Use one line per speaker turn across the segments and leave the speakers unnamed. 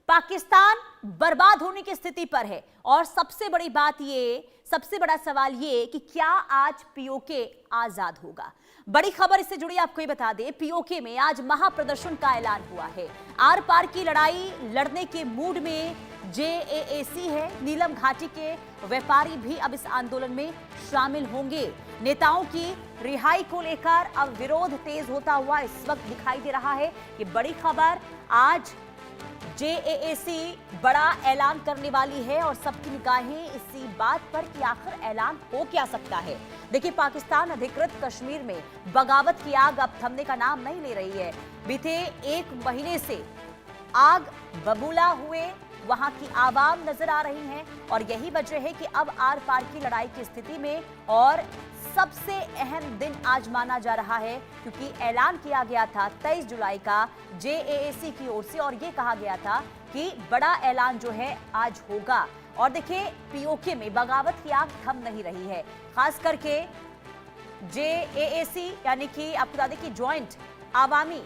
पाकिस्तान बर्बाद होने की स्थिति पर है। और सबसे बड़ी बात ये, सबसे बड़ा सवाल ये कि क्या आज पीओके आजाद होगा। बड़ी खबर इससे जुड़ी आपको ये बता दें, पीओके में आज महाप्रदर्शन का ऐलान हुआ है। आर पार की लड़ाई लड़ने के मूड में जेएएसी है। नीलम घाटी के व्यापारी भी अब इस आंदोलन में शामिल होंगे। नेताओं की रिहाई को लेकर अब विरोध तेज होता हुआ इस वक्त दिखाई दे रहा है। ये बड़ी खबर, आज जेएएसी बड़ा ऐलान करने वाली है और सबकी निगाहें इसी बात पर कि आखिर ऐलान हो क्या सकता है। देखिए, पाकिस्तान अधिकृत कश्मीर में बगावत की आग अब थमने का नाम नहीं ले रही है। बीते एक महीने से आग बबूला हुए वहां की आवाम नजर आ रही हैं और यही वजह है कि अब आर पार की लड़ाई की स्थिति में और सबसे अहम दिन आज माना जा रहा है, क्योंकि ऐलान किया गया था 23 जुलाई का जेएएसी की ओर से और ये कहा गया था कि बड़ा ऐलान जो है आज होगा। और देखिए, पीओके में बगावत की आग थम नहीं रही है, खास करके जेएएसी यानी कि आपको बता दें कि ज्वाइंट आवामी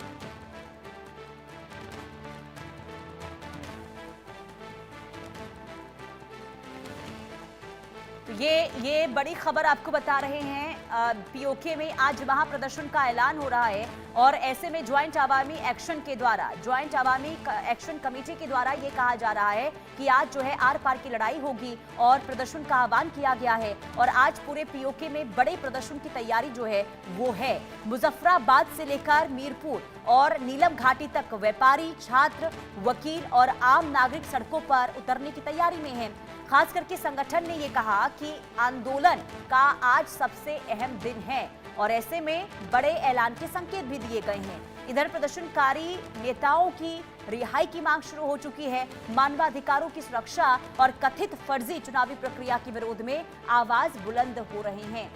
ये बड़ी खबर आपको बता रहे हैं। पीओके में आज महाप्रदर्शन का ऐलान हो रहा है और ऐसे में ज्वाइंट आवामी एक्शन के द्वारा, ज्वाइंट आवामी एक्शन कमेटी के द्वारा ये कहा जा रहा है कि आज जो है आर पार की लड़ाई होगी और प्रदर्शन का आह्वान किया गया है। और आज पूरे पीओके में बड़े प्रदर्शन की तैयारी जो है वो है। मुजफ्फराबाद से लेकर मीरपुर और नीलम घाटी तक व्यापारी, छात्र, वकील और आम नागरिक सड़कों पर उतरने की तैयारी में है। खास करके संगठन ने ये कहा कि आंदोलन का आज सबसे अहम दिन है और ऐसे में बड़े ऐलान के संकेत भी दिए गए हैं। इधर प्रदर्शनकारी नेताओं की रिहाई की मांग शुरू हो चुकी है। मानवाधिकारों की सुरक्षा और कथित फर्जी चुनावी प्रक्रिया के विरोध में आवाज बुलंद हो रही है।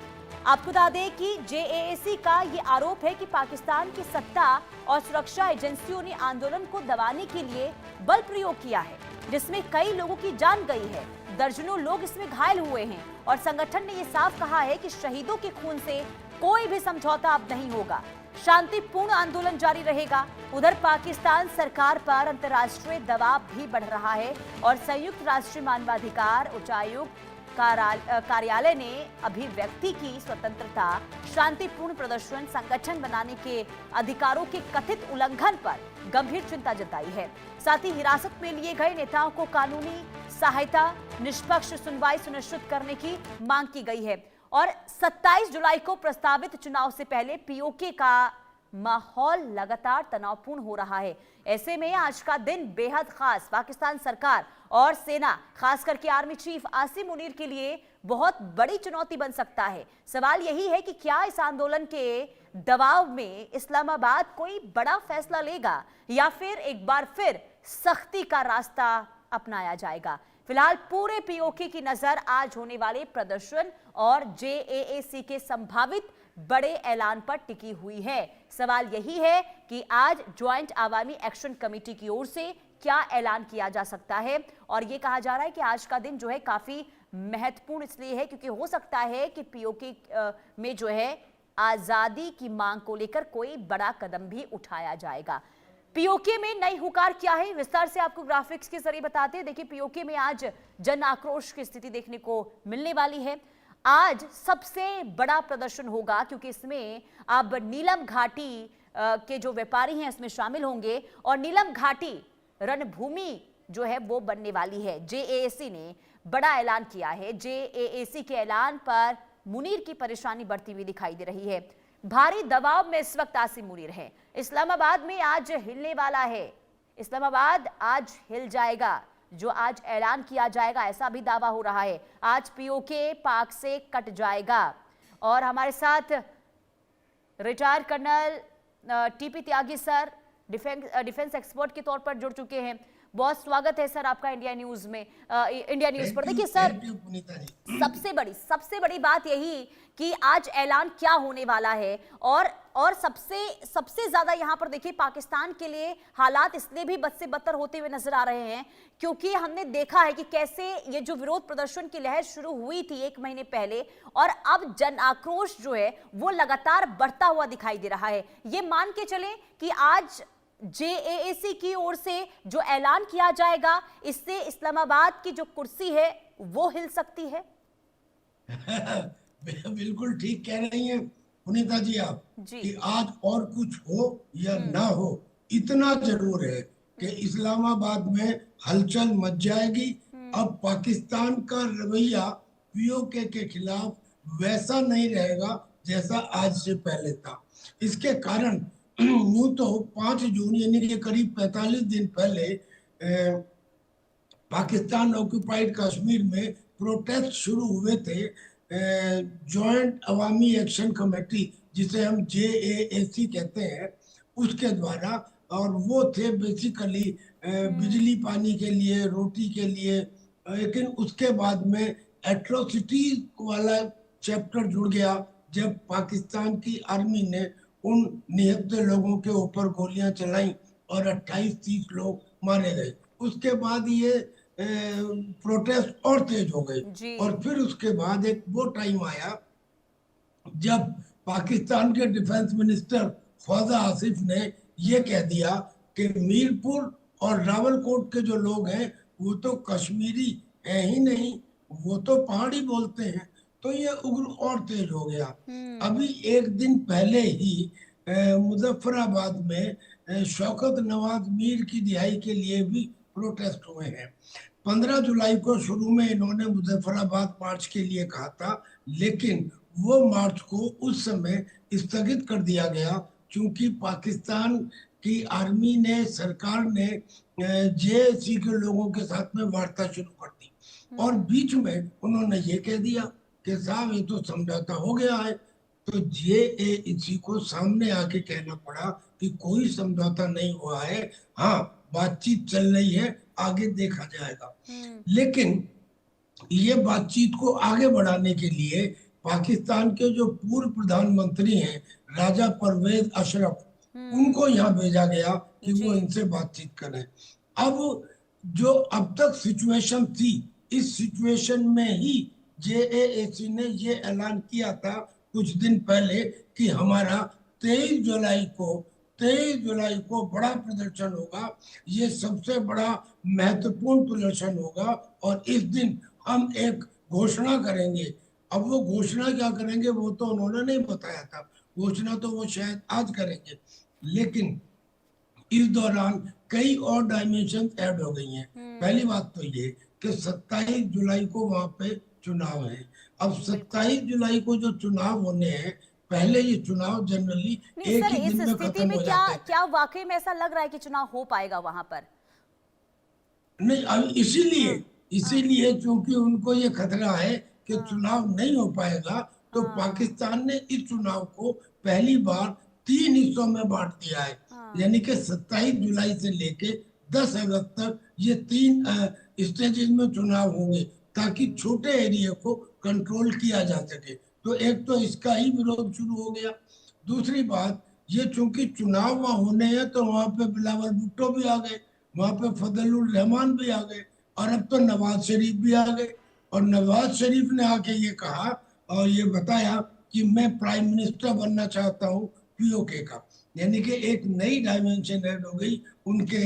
आपको बता दें कि जेएएसी का ये आरोप है कि पाकिस्तान की सत्ता और सुरक्षा एजेंसियों ने आंदोलन को दबाने के लिए बल प्रयोग किया है, जिसमें कई लोगों की जान गई है, दर्जनों लोग इसमें घायल हुए हैं। और संगठन ने यह साफ कहा है कि शहीदों के खून से कोई भी समझौता अब नहीं होगा, शांतिपूर्ण आंदोलन जारी रहेगा। उधर पाकिस्तान सरकार पर अंतर्राष्ट्रीय दबाव भी बढ़ रहा है और संयुक्त राष्ट्र मानवाधिकार उच्चायुक्त कार्यालय ने अभिव्यक्ति की स्वतंत्रता, शांतिपूर्ण प्रदर्शन, संगठन बनाने के अधिकारों के कथित उल्लंघन पर गंभीर चिंता जताई है। साथ ही हिरासत में लिए गए नेताओं को कानूनी सहायता, निष्पक्ष सुनवाई सुनिश्चित करने की मांग की गई है। और 27 जुलाई को प्रस्तावित चुनाव से पहले पीओके का माहौल लगातार तनावपूर्ण हो रहा है। ऐसे में आज का दिन बेहद खास पाकिस्तान सरकार और सेना, खास करके आर्मी चीफ आसिम मुनीर के लिए बहुत बड़ी चुनौती बन सकता है। सवाल यही है कि क्या इस आंदोलन के दबाव में इस्लामाबाद कोई बड़ा फैसला लेगा या फिर एक बार फिर सख्ती का रास्ता अपनाया जाएगा। फिलहाल पूरे पीओके की नजर आज होने वाले प्रदर्शन और जेएएसी के संभावित बड़े ऐलान पर टिकी हुई है। सवाल यही है कि आज ज्वाइंट आवामी एक्शन कमेटी की ओर से क्या ऐलान किया जा सकता है। और यह कहा जा रहा है कि आज का दिन जो है काफी महत्वपूर्ण इसलिए है क्योंकि हो सकता है कि पीओके में जो है आजादी की मांग को लेकर कोई बड़ा कदम भी उठाया जाएगा। पीओके में नई हुकार क्या है, विस्तार से आपको ग्राफिक्स के जरिए बताते हैं। देखिए, पीओके में आज जन आक्रोश की स्थिति देखने को मिलने वाली है। आज सबसे बड़ा प्रदर्शन होगा क्योंकि इसमें अब नीलम घाटी के जो व्यापारी हैं इसमें शामिल होंगे और नीलम घाटी रणभूमि जो है वो बनने वाली है। जेएएसी ने बड़ा ऐलान किया है। जेएएसी के ऐलान पर मुनीर की परेशानी बढ़ती हुई दिखाई दे रही है। भारी दबाव में इस वक्त आसिम मुनीर है। इस्लामाबाद में आज हिलने वाला है, इस्लामाबाद आज हिल जाएगा, जो आज ऐलान किया जाएगा ऐसा भी दावा हो रहा है। आज पीओके पाक से कट जाएगा। और हमारे साथ रिटायर्ड कर्नल टीपी त्यागी सर डिफेंस एक्सपर्ट के तौर पर जुड़ चुके हैं। बहुत स्वागत है सर आपका इंडिया न्यूज में, इंडिया न्यूज पर। देखिए सर, सबसे बड़ी बात यही कि आज ऐलान क्या होने वाला है और सबसे ज्यादा यहाँ पर देखिए पाकिस्तान के लिए हालात इसलिए भी बद से बदतर होते हुए नजर आ रहे हैं क्योंकि हमने देखा है कि कैसे ये जो विरोध प्रदर्शन की लहर शुरू हुई थी एक महीने पहले और अब जन आक्रोश जो है वो लगातार बढ़ता हुआ दिखाई दे रहा है। ये मान के चले कि आज जेएएसी की ओर से जो ऐलान किया जाएगा, इससे इस्लामाबाद की जो कुर्सी है वो हिल सकती है?
बिल्कुल ठीक कह रही हैं पुनीता जी आप,
जी।
कि आज और कुछ हो या ना हो, इतना जरूर है कि इस्लामाबाद में हलचल मच जाएगी। अब पाकिस्तान का रवैया पीओके के खिलाफ वैसा नहीं रहेगा जैसा आज से पहले था। इसके कारण यूं तो 5 जून यानी कि करीब 45 दिन पहले पाकिस्तान ऑक्युपाइड कश्मीर में प्रोटेस्ट शुरू हुए थे जॉइंट अवामी एक्शन कमेटी, जिसे हम जेएएसी कहते हैं, उसके द्वारा। और वो थे बेसिकली बिजली पानी के लिए, रोटी के लिए। लेकिन उसके बाद में एट्रोसिटी वाला चैप्टर जुड़ गया जब पाकिस्तान की आर्मी ने उन निहत्थे लोगों के ऊपर गोलियां चलाई और 28-30 लोग मारे गए। उसके बाद ये प्रोटेस्ट और तेज हो गई। और फिर उसके बाद एक वो टाइम आया जब पाकिस्तान के डिफेंस मिनिस्टर ख्वाजा आसिफ ने ये कह दिया कि मीरपुर और रावलकोट के जो लोग हैं वो तो कश्मीरी है ही नहीं, वो तो पहाड़ी बोलते हैं। तो ये उग्र और तेज हो गया। अभी एक दिन पहले ही मुजफ्फराबाद में शौकत नवाज मीर की रिहाई के लिए भी प्रोटेस्ट हुए हैं। 15 जुलाई को शुरू में इन्होंने मुजफ्फराबाद मार्च के लिए कहा था, लेकिन वो मार्च को उस समय स्थगित कर दिया गया क्योंकि पाकिस्तान की आर्मी ने, सरकार ने जेएसी के लोगों के साथ में वार्ता शुरू कर दी। और बीच में उन्होंने ये कह दिया कि साहब ये तो समझौता हो गया है। तो जेएसी को सामने आके कहना पड़ा कि कोई समझौता नहीं हुआ है, हाँ बातचीत चल रही है, आगे देखा जाएगा। लेकिन ये बातचीत को आगे बढ़ाने के लिए पाकिस्तान के जो पूर्व प्रधानमंत्री हैं राजा परवेज अशरफ, उनको यहाँ भेजा गया कि वो इनसे बातचीत करें। अब जो अब तक सिचुएशन थी, इस सिचुएशन में ही जेएसी ने ये ऐलान किया था कुछ दिन पहले कि हमारा 23 जुलाई को बड़ा प्रदर्शन होगा, ये सबसे बड़ा महत्वपूर्ण प्रदर्शन होगा और इस दिन हम एक घोषणा करेंगे। अब वो घोषणा क्या करेंगे वो तो उन्होंने नहीं बताया था, घोषणा तो वो शायद आज करेंगे। लेकिन इस दौरान कई और डायमेंशन ऐड हो गई हैं। पहली बात तो ये कि 27 जुलाई को वहां पे चुनाव है। अब 27 जुलाई को जो चुनाव होने हैं, पहले ये चुनाव जनरली एक ही दिन में खत्म हो जाते हैं।
क्या वाकई में ऐसा लग रहा है कि चुनाव हो पाएगा वहां पर?
नहीं, अब इसीलिए क्योंकि उनको ये खतरा है कि चुनाव नहीं हो पाएगा, तो पाकिस्तान ने इस चुनाव को पहली बार 3 हिस्सों में बांट दिया है। यानी कि 27 जुलाई से लेके 10 अगस्त तक ये 3 स्टेजेस में चुनाव होंगे ताकि छोटे एरिया को कंट्रोल किया जा सके। तो एक तो इसका ही विरोध शुरू हो गया। दूसरी बात, ये चूंकि चुनाव वहां होने हैं तो वहां पे बिलावल भुट्टो भी आ गए, वहां पे फजलुर रहमान भी आ गए, और अब तो नवाज शरीफ भी आ गए। और नवाज शरीफ ने आके ये कहा और ये बताया कि मैं प्राइम मिनिस्टर बनना चाहता हूँ पीओके का। यानी कि एक नई डायमेंशन ऐड हो गई उनके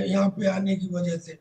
यहाँ पे आने की वजह से।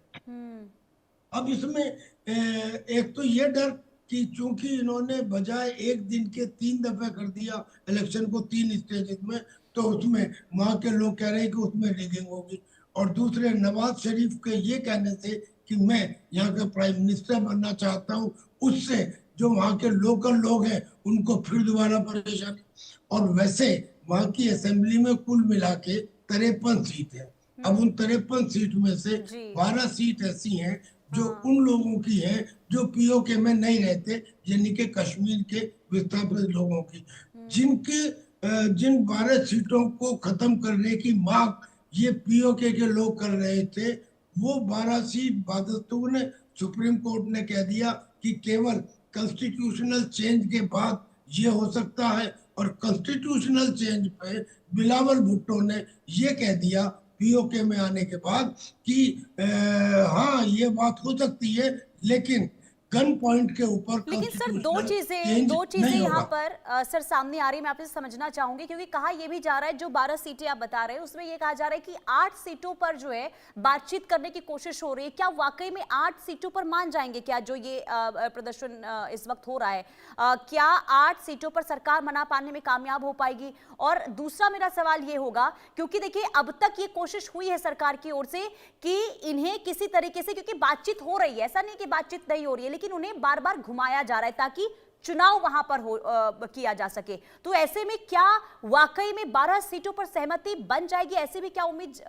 अब इसमें एक तो ये डर कि चूंकि इन्होंने बजाय एक दिन के 3 दफे कर दिया इलेक्शन को 3 स्टेजेस में, तो उसमें वहां के लोग कह रहे हैं कि उसमें रिगिंग होगी। और दूसरे नवाज शरीफ के ये कहने से कि मैं यहाँ का प्राइम मिनिस्टर बनना चाहता हूँ, उससे जो वहाँ के लोकल लोग हैं उनको फिर दोबारा परेशानी। और वैसे वहाँ की असेंबली में कुल मिला के 53 सीट है। अब उन 53 सीट में से 12 सीट ऐसी हैं जो उन लोगों की है जो पीओके में नहीं रहते, यानी कि कश्मीर के विस्थापित लोगों की, जिन 12 सीटों को खत्म करने की मांग ये पीओके के लोग कर रहे थे, वो 12 सीट बदस्तूर ने सुप्रीम कोर्ट ने कह दिया कि केवल कॉन्स्टिट्यूशनल चेंज के बाद ये हो सकता है। और कॉन्स्टिट्यूशनल चेंज पे बिलावल भुट्टो ने ये कह दिया पीओके में आने के बाद कि हाँ ये बात हो सकती है, लेकिन गन पॉइंट के ऊपर
लेकिन सर दो
कॉन्स्टिट्यूशनल
चीजें
नहीं
यहाँ
होगा।
पर सर सामने आ रही है, मैं आपसे समझना चाहूंगी, क्योंकि कहा यह भी जा रहा है जो 12 सीटें आप बता रहे हैं उसमें यह कहा जा रहा है कि 8 सीटों पर जो है बातचीत करने की कोशिश हो रही है। क्या वाकई में 8 सीटों पर मान जाएंगे क्या जो ये प्रदर्शन इस वक्त हो रहा है? क्या 8 सीटों पर सरकार मना पाने में कामयाब हो पाएगी? और दूसरा मेरा सवाल ये होगा, क्योंकि देखिए अब तक ये कोशिश हुई है सरकार की ओर से कि इन्हें किसी तरीके से, क्योंकि बातचीत हो रही है, ऐसा नहीं कि बातचीत नहीं हो रही है, लेकिन उन्हें बार बार घुमाया जा रहा है ताकि चुनाव वहां पर किया जा सके। तो ऐसे में क्या वाकई में 12 सीटों पर सहमति बन जाएगी? ऐसे भी क्या उम्मीद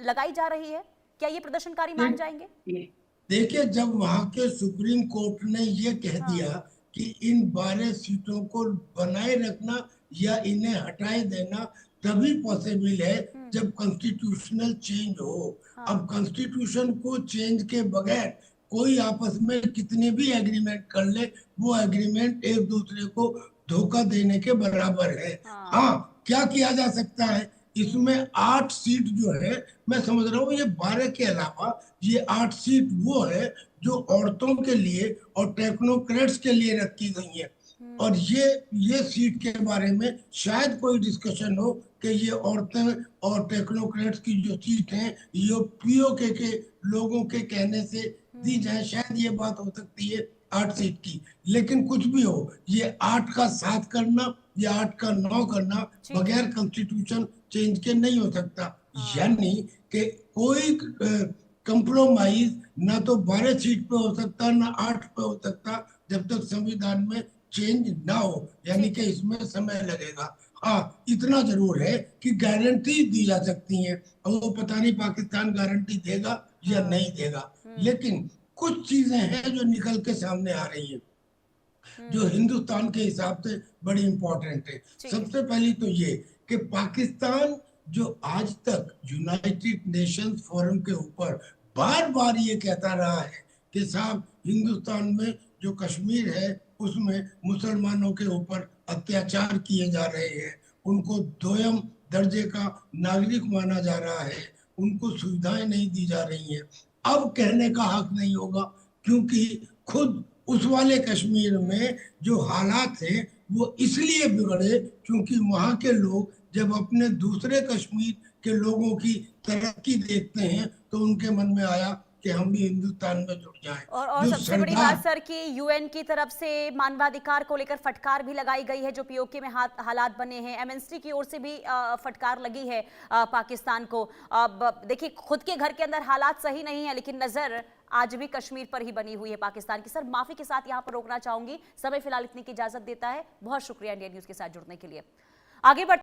लगाई जा रही है? क्या ये प्रदर्शनकारी मान जाएंगे?
देखिए, जब वहां के सुप्रीम कोर्ट ने ये कह दिया कि इन 12 सीटों को बनाए रखना या इन्हें हटाए देना तभी पॉसिबल है जब कॉन्स्टिट्यूशनल चेंज हो। अब कॉन्स्टिट्यूशन को चेंज के बगैर कोई आपस में कितने भी एग्रीमेंट कर ले, वो एग्रीमेंट एक दूसरे को धोखा देने के बराबर है। हाँ, क्या किया जा सकता है इसमें? 8 सीट जो है, मैं समझ रहा हूँ ये 12 के अलावा ये 8 सीट वो है जो औरतों के लिए और टेक्नोक्रेट्स के लिए रखी गई है। और ये सीट के बारे में शायद कोई डिस्कशन हो कि ये औरतें और टेक्नोक्रेट्स की जो सीट है ये पीओके के लोगों के कहने से दी जाए, शायद ये बात हो सकती है 8 सीट की। लेकिन कुछ भी हो, ये 8 का 7 करना या 8 का 9 करना बगैर कॉन्स्टिट्यूशन चेंज के नहीं हो सकता। यानी कि कोई कंप्रोमाइज ना तो 12 सीट पे हो सकता ना 8 पे हो सकता जब तक संविधान में चेंज ना हो, यानी कि इसमें समय लगेगा। हाँ, इतना जरूर है कि गारंटी दी जा सकती है, और वो पता नहीं पाकिस्तान गारंटी देगा या नहीं देगा। लेकिन कुछ चीजें हैं जो निकल के सामने आ रही हैं जो हिंदुस्तान के हिसाब से बड़ी इंपॉर्टेंट है। सबसे पहली तो ये कि पाकिस्तान जो आज तक यूनाइटेड नेशंस फोरम के ऊपर बार बार ये कहता रहा है कि साहब हिंदुस्तान में जो कश्मीर है उसमें मुसलमानों के ऊपर अत्याचार किए जा रहे हैं, उनको दोयम दर्जे का नागरिक माना जा रहा है, उनको सुविधाएं नहीं दी जा रही हैं। अब कहने का हक नहीं होगा, क्योंकि खुद उस वाले कश्मीर में जो हालात हैं वो इसलिए बिगड़े क्योंकि वहां के लोग जब अपने दूसरे कश्मीर के लोगों की तरक्की देखते हैं तो उनके मन में आया कि हम भी हिंदुस्तान में जुड़ जाएं।
और सबसे बड़ी बात सर कि यूएन की तरफ से मानवाधिकार को लेकर फटकार भी लगाई गई है जो पीओके में हालात बने हैं। एमएनएसटी की ओर से भी फटकार लगी है पाकिस्तान को। अब देखिए खुद के घर के अंदर हालात सही नहीं है, लेकिन नजर आज भी कश्मीर पर ही बनी हुई है पाकिस्तान की। सर माफी के साथ यहाँ पर रोकना चाहूंगी, समय फिलहाल इतनी की इजाजत देता है। बहुत शुक्रिया इंडिया न्यूज के साथ जुड़ने के लिए। आगे बढ़